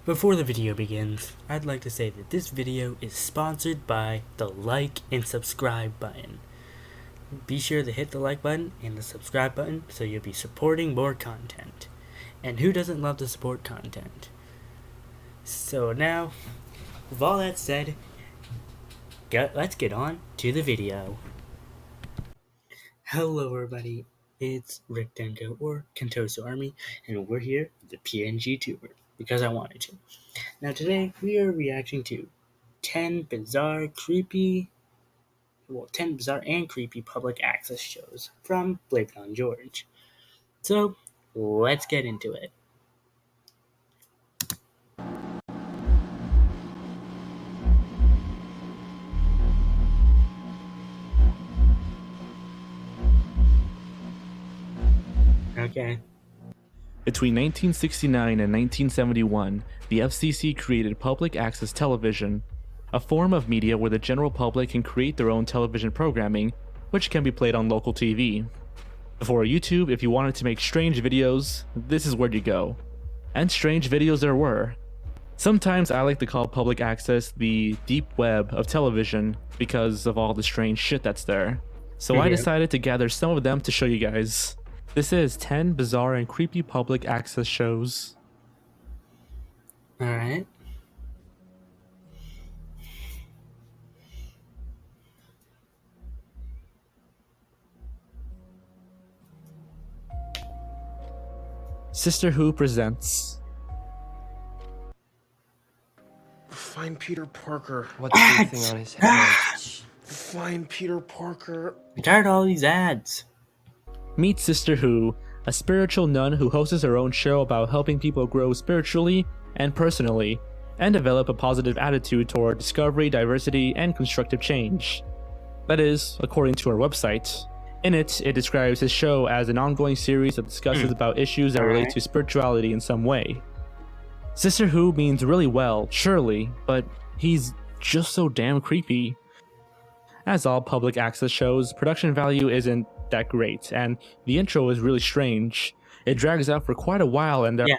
Before the video begins, I'd like to say that this video is sponsored by the like and subscribe button. Be sure to hit the like button and the subscribe button so you'll be supporting more content. And who doesn't love to support content? So now, with all that said, let's get on to the video. Hello everybody, it's Rick Denko or Kentoso Army, and we're here with the PNG Tuber because I wanted to. Now today we are reacting to 10 bizarre and creepy public access shows from BlameItOnJorge. So let's get into it. Okay. Between 1969 and 1971, the FCC created public access television, a form of media where the general public can create their own television programming, which can be played on local TV. Before YouTube, if you wanted to make strange videos, this is where you go. And strange videos there were. Sometimes I like to call public access the deep web of television because of all the strange shit that's there. So I decided to gather some of them to show you guys. This is 10 bizarre and creepy public access shows. Alright. Sister Who presents. Find Peter Parker. What's the thing on his head? Find Peter Parker. I'm tired of all these ads. Meet Sister Who, a spiritual nun who hosts her own show about helping people grow spiritually and personally, and develop a positive attitude toward discovery, diversity, and constructive change. That is, according to her website. In it, it describes his show as an ongoing series that discusses about issues that relate to spirituality in some way. Sister Who means really well, surely, but he's just so damn creepy. As all public access shows, production value isn't that great, and the intro is really strange. It drags out for quite a while, and Yeah.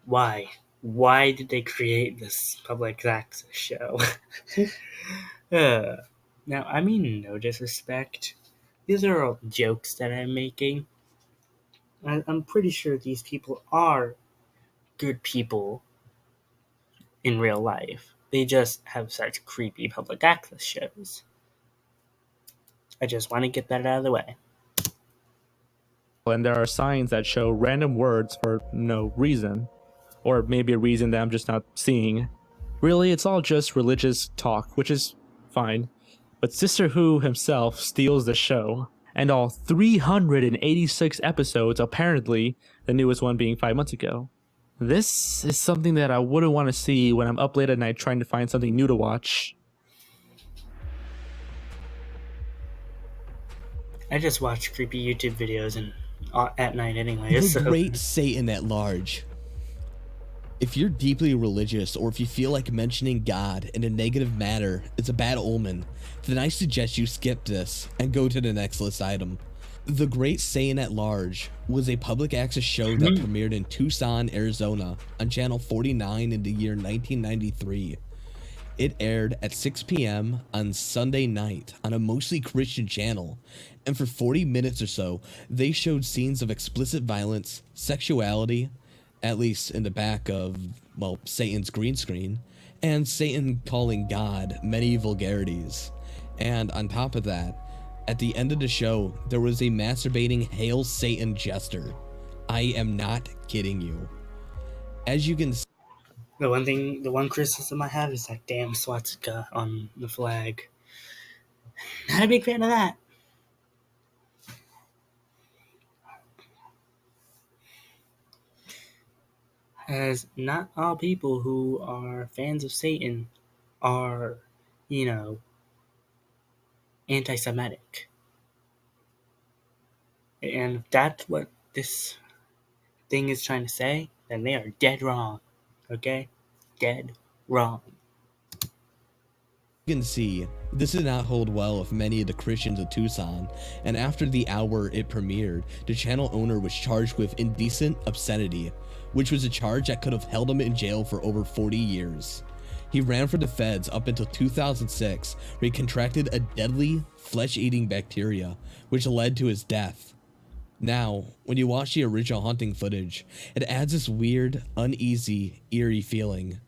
Why? Why did they create this public access show? Now, I mean no disrespect. These are all jokes that I'm making. I'm pretty sure these people are good people in real life. They just have such creepy public access shows. I just want to get that out of the way. and there are signs that show random words for no reason, or maybe a reason that I'm just not seeing. Really, it's all just religious talk, which is fine. But Sister Who himself steals the show, and all 386 episodes, apparently, the newest one being 5 months ago. This is something that I wouldn't want to see when I'm up late at night trying to find something new to watch. I just watch creepy YouTube videos at night anyway. The great Satan at large. If you're deeply religious, or if you feel like mentioning God in a negative manner is a bad omen, then I suggest you skip this and go to the next list item. The Great Satan at Large was a public access show that premiered in Tucson, Arizona on channel 49 in the year 1993. It aired at 6 p.m. on Sunday night on a mostly Christian channel, and for 40 minutes or so, they showed scenes of explicit violence, sexuality, at least in the back of, well, Satan's green screen, and Satan calling God many vulgarities. And on top of that, at the end of the show, there was a masturbating Hail Satan jester. I am not kidding you. As you can see, the one criticism I have is that damn swastika on the flag. Not a big fan of that. As not all people who are fans of Satan are, anti-Semitic. And if that's what this thing is trying to say, then they are dead wrong. Okay? Dead wrong. you can see, this did not hold well with many of the Christians of Tucson, and after the hour it premiered, the channel owner was charged with indecent obscenity, which was a charge that could have held him in jail for over 40 years. He ran for the feds up until 2006, where he contracted a deadly flesh-eating bacteria, which led to his death. Now, when you watch the original haunting footage, it adds this weird, uneasy, eerie feeling.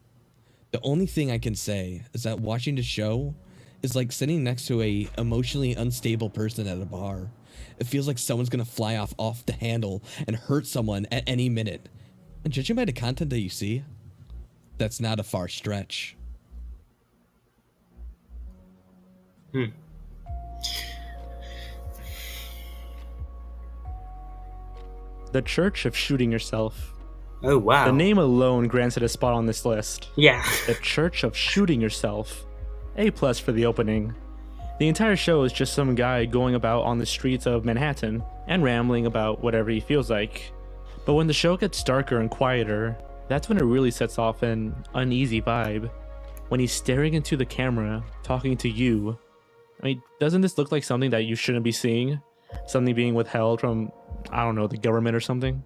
The only thing I can say is that watching the show is like sitting next to a emotionally unstable person at a bar. It feels like someone's gonna fly off the handle and hurt someone at any minute. And judging by the content that you see, that's not a far stretch. The Church of Shooting Yourself. Oh, wow. The name alone grants it a spot on this list. Yeah. The Church of Shooting Yourself. A+ for the opening. The entire show is just some guy going about on the streets of Manhattan and rambling about whatever he feels like. But when the show gets darker and quieter, that's when it really sets off an uneasy vibe. When he's staring into the camera, talking to you. I mean, doesn't this look like something that you shouldn't be seeing? Something being withheld from, I don't know, the government or something?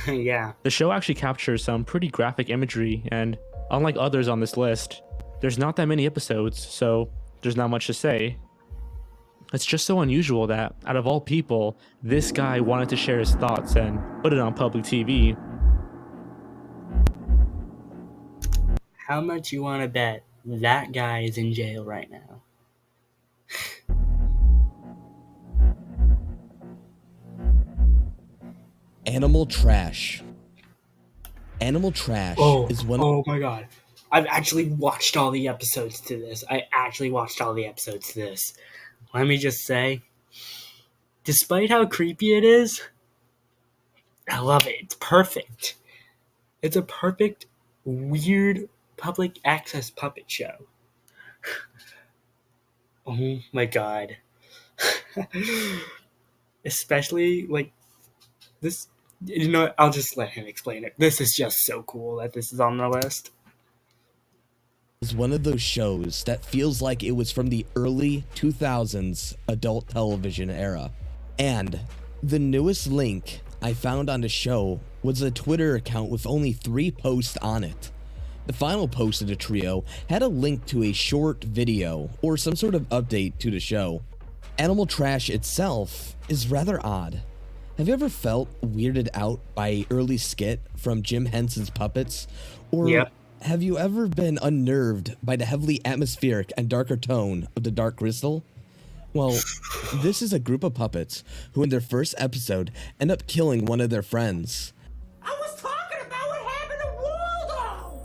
Yeah. The show actually captures some pretty graphic imagery, and unlike others on this list, there's not that many episodes, so there's not much to say. It's just so unusual that, out of all people, this guy wanted to share his thoughts and put it on public TV. How much you want to bet that guy is in jail right now? Animal Trash. Animal Trash is one. Oh my god. I've actually watched all the episodes to this. Let me just say, despite how creepy it is, I love it. It's perfect. It's a perfect, weird, public access puppet show. Oh my god. Especially, like, this, you know what, I'll just let him explain it. This is just so cool that this is on the list. Is one of those shows that feels like it was from the early 2000s adult television era. And the newest link I found on the show was a Twitter account with only 3 posts on it. The final post of the trio had a link to a short video or some sort of update to the show. Animal Trash itself is rather odd. Have you ever felt weirded out by an early skit from Jim Henson's Puppets? Or Yep. Have you ever been unnerved by the heavily atmospheric and darker tone of The Dark Crystal? Well, this is a group of puppets who in their first episode end up killing one of their friends. I was talking about what happened to Waldo!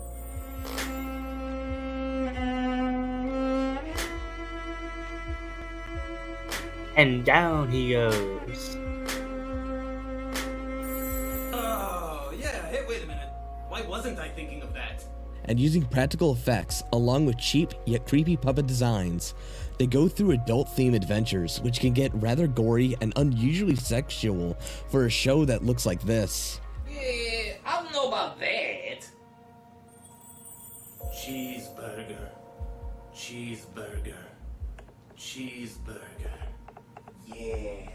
And down he goes. Oh, yeah, hey, wait a minute. Why wasn't I thinking of that? And using practical effects along with cheap yet creepy puppet designs, they go through adult-themed adventures which can get rather gory and unusually sexual for a show that looks like this. Yeah, I don't know about that. Cheeseburger. Cheeseburger. Cheeseburger. Yeah,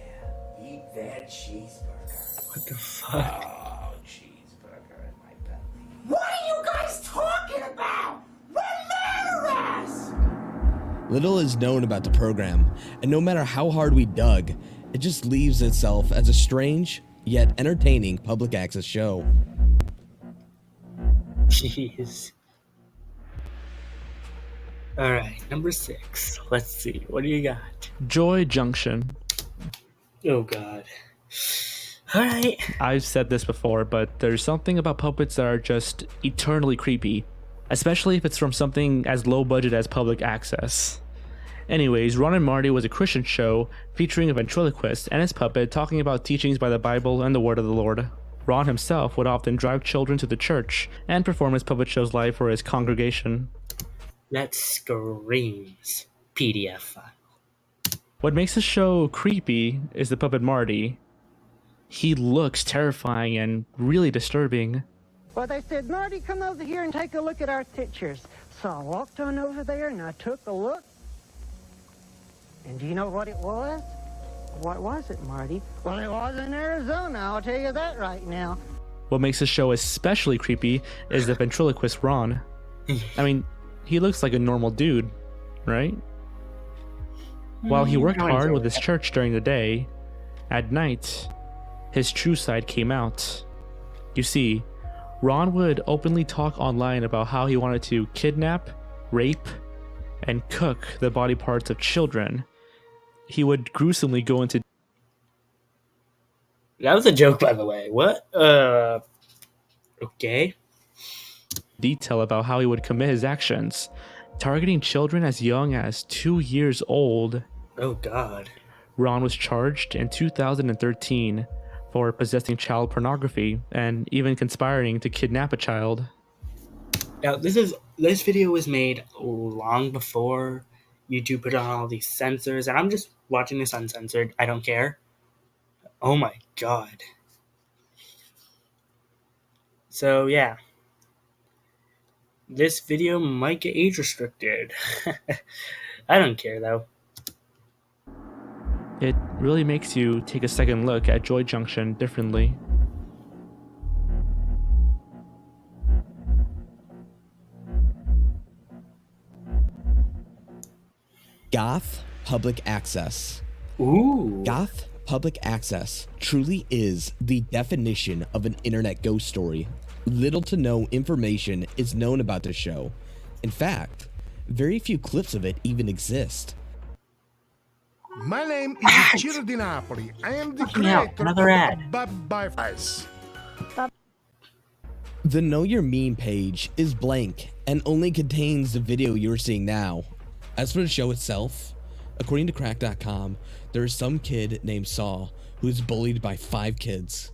eat that cheeseburger. What the fuck? Oh, cheeseburger in my belly. What are you guys talking about? Remember us! Little is known about the program, and no matter how hard we dug, it just leaves itself as a strange yet entertaining public access show. Jeez. Alright, number 6. Let's see. What do you got? Joy Junction. Oh god. Alright. I've said this before, but there's something about puppets that are just eternally creepy, especially if it's from something as low budget as public access. Anyways, Ron and Marty was a Christian show featuring a ventriloquist and his puppet talking about teachings by the Bible and the Word of the Lord. Ron himself would often drive children to the church and perform his puppet shows live for his congregation. That screams PDF file. What makes the show creepy is the puppet Marty. He looks terrifying and really disturbing. Well, they said, Marty, come over here and take a look at our pictures. So I walked on over there and I took a look. And do you know what it was? What was it, Marty? Well, it was in Arizona, I'll tell you that right now. What makes the show especially creepy is the ventriloquist Ron. I mean, he looks like a normal dude, right? While he worked hard with his church during the day, at night, his true side came out. You see, Ron would openly talk online about how he wanted to kidnap, rape, and cook the body parts of children. He would gruesomely go into That was a joke, by the way. What? Okay. detail about how he would commit his actions, targeting children as young as 2 years old. Oh, God. Ron was charged in 2013 for possessing child pornography and even conspiring to kidnap a child. Now, this video was made long before YouTube put on all these censors, and I'm just watching this uncensored. I don't care. Oh my God. So, yeah. This video might get age restricted. I don't care, though. It really makes you take a second look at Joy Junction differently. Goth public access. Ooh. Goth public access truly is the definition of an internet ghost story. Little to no information is known about the show. In fact, very few clips of it even exist. My name is Ciro Di Napoli. I am the hell, creator another ad. of Bye-Bye. The Know Your Meme page is blank and only contains the video you're seeing now. As for the show itself, according to Crack.com, there is some kid named Saul who is bullied by 5 kids.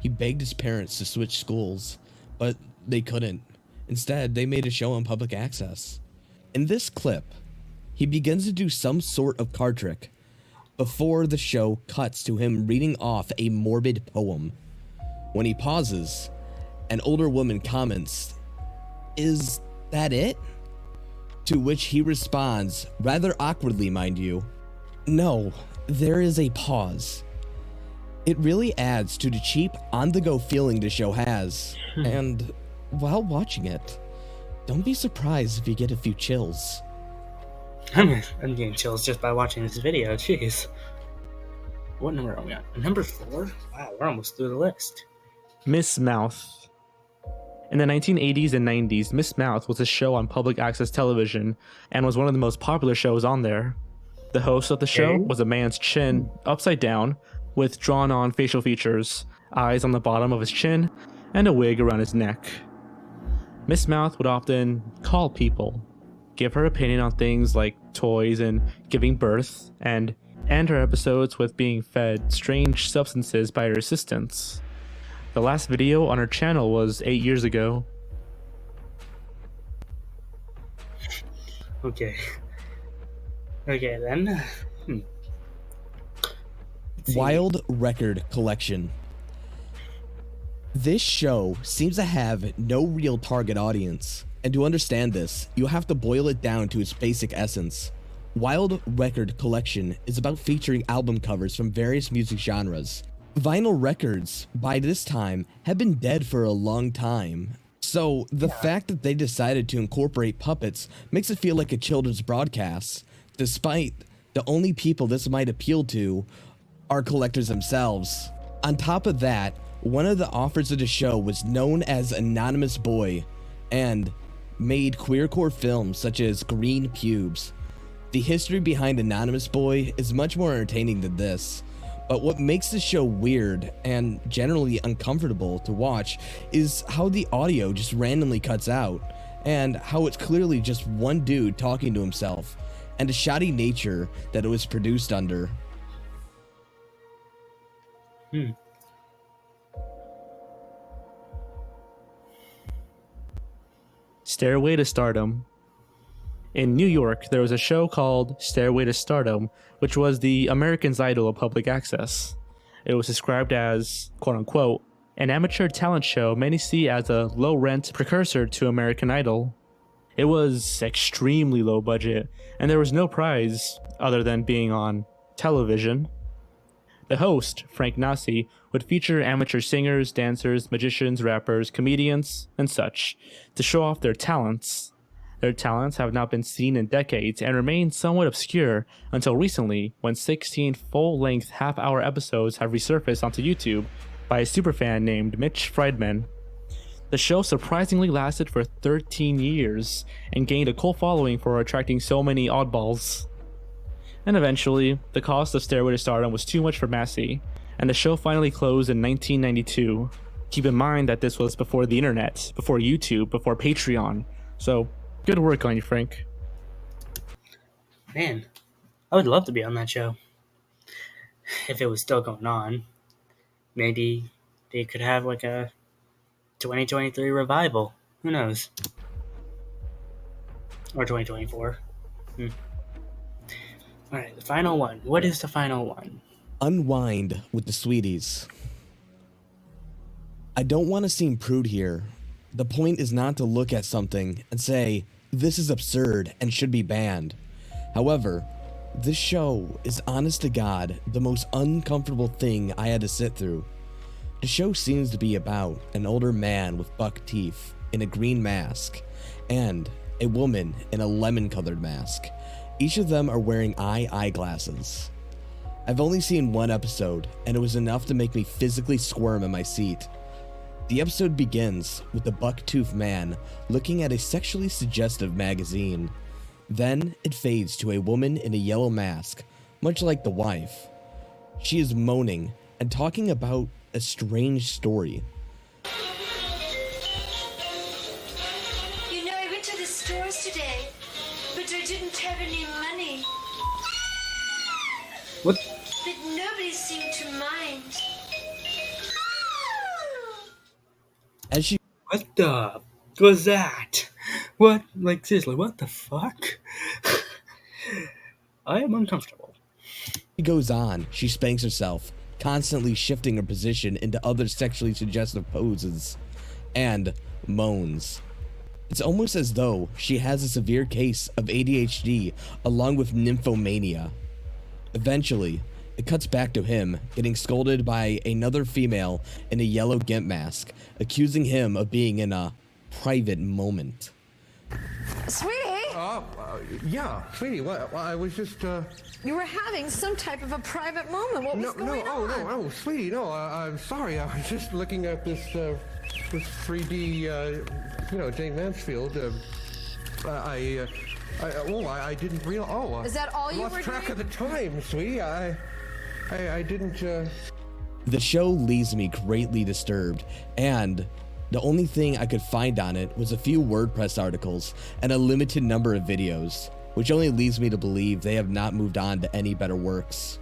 He begged his parents to switch schools, but they couldn't. Instead, they made a show on public access. In this clip, he begins to do some sort of card trick before the show cuts to him reading off a morbid poem. When he pauses, an older woman comments, "Is that it?" To which he responds, rather awkwardly, mind you, "No, there is a pause." It really adds to the cheap, on-the-go feeling the show has. And while watching it, don't be surprised if you get a few chills. I'm getting chills just by watching this video. Jeez. What number are we on? Number 4? Wow, we're almost through the list. Miss Mouth. In the 1980s and 90s, Miss Mouth was a show on public access television and was one of the most popular shows on there. The host of the show was a man's chin upside down with drawn-on facial features, eyes on the bottom of his chin, and a wig around his neck. Miss Mouth would often call people, give her opinion on things like toys and giving birth, and end her episodes with being fed strange substances by her assistants. The last video on her channel was 8 years ago. Okay. Okay, then. Wild Record Collection. This show seems to have no real target audience, and to understand this, you have to boil it down to its basic essence. Wild Record Collection is about featuring album covers from various music genres. Vinyl records, by this time, have been dead for a long time. So, the fact that they decided to incorporate puppets makes it feel like a children's broadcast, despite the only people this might appeal to are collectors themselves. On top of that, one of the authors of the show was known as Anonymous Boy, and made queercore films such as Green Pubes. The history behind Anonymous Boy is much more entertaining than this, but what makes the show weird and generally uncomfortable to watch is how the audio just randomly cuts out, and how it's clearly just one dude talking to himself, and the shoddy nature that it was produced under. Stairway to Stardom. In New York, there was a show called Stairway to Stardom, which was the American's Idol of public access. It was described as, quote-unquote, an amateur talent show many see as a low-rent precursor to American Idol. It was extremely low budget, and there was no prize other than being on television. The host, Frank Nasi, would feature amateur singers, dancers, magicians, rappers, comedians, and such to show off their talents. Their talents have not been seen in decades and remain somewhat obscure until recently when 16 full-length half-hour episodes have resurfaced onto YouTube by a superfan named Mitch Friedman. The show surprisingly lasted for 13 years and gained a cult following for attracting so many oddballs. And eventually, the cost of Stairway to Stardom was too much for Massey, and the show finally closed in 1992. Keep in mind that this was before the internet, before YouTube, before Patreon, so good work on you, Frank. Man, I would love to be on that show. If it was still going on, maybe they could have like a 2023 revival. Who knows? Or 2024. Alright, the final one. What is the final one? Unwind with the sweeties. I don't want to seem prude here. The point is not to look at something and say, this is absurd and should be banned. However, this show is honest to God the most uncomfortable thing I had to sit through. The show seems to be about an older man with buck teeth in a green mask and a woman in a lemon-colored mask. Each of them are wearing eyeglasses. I've only seen one episode, and it was enough to make me physically squirm in my seat. The episode begins with the buck-toothed man looking at a sexually suggestive magazine. Then it fades to a woman in a yellow mask, much like the wife. She is moaning and talking about a strange story. You know, I went to the stores today, but I didn't have any money. What? But nobody seemed to mind. As she What the was that? What? Like, seriously, what the fuck? I am uncomfortable. goes on, she spanks herself, constantly shifting her position into other sexually suggestive poses, and moans. It's almost as though she has a severe case of ADHD along with nymphomania. Eventually, it cuts back to him getting scolded by another female in a yellow gimp mask, accusing him of being in a private moment. Sweetie! Yeah, sweetie, what? I was just, You were having some type of a private moment. What was going on? no, sweetie, no, I'm sorry. I was just looking at this 3D, Jane Mansfield. I didn't realize. Oh, Is that all you lost were track doing? of the time, sweetie. I didn't. The show leaves me greatly disturbed, and the only thing I could find on it was a few WordPress articles and a limited number of videos, which only leads me to believe they have not moved on to any better works.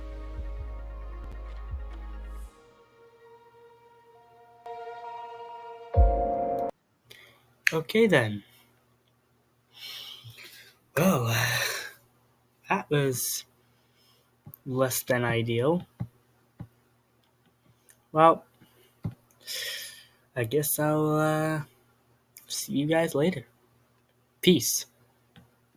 Okay then. Well, that was less than ideal. Well, I guess I'll see you guys later. Peace.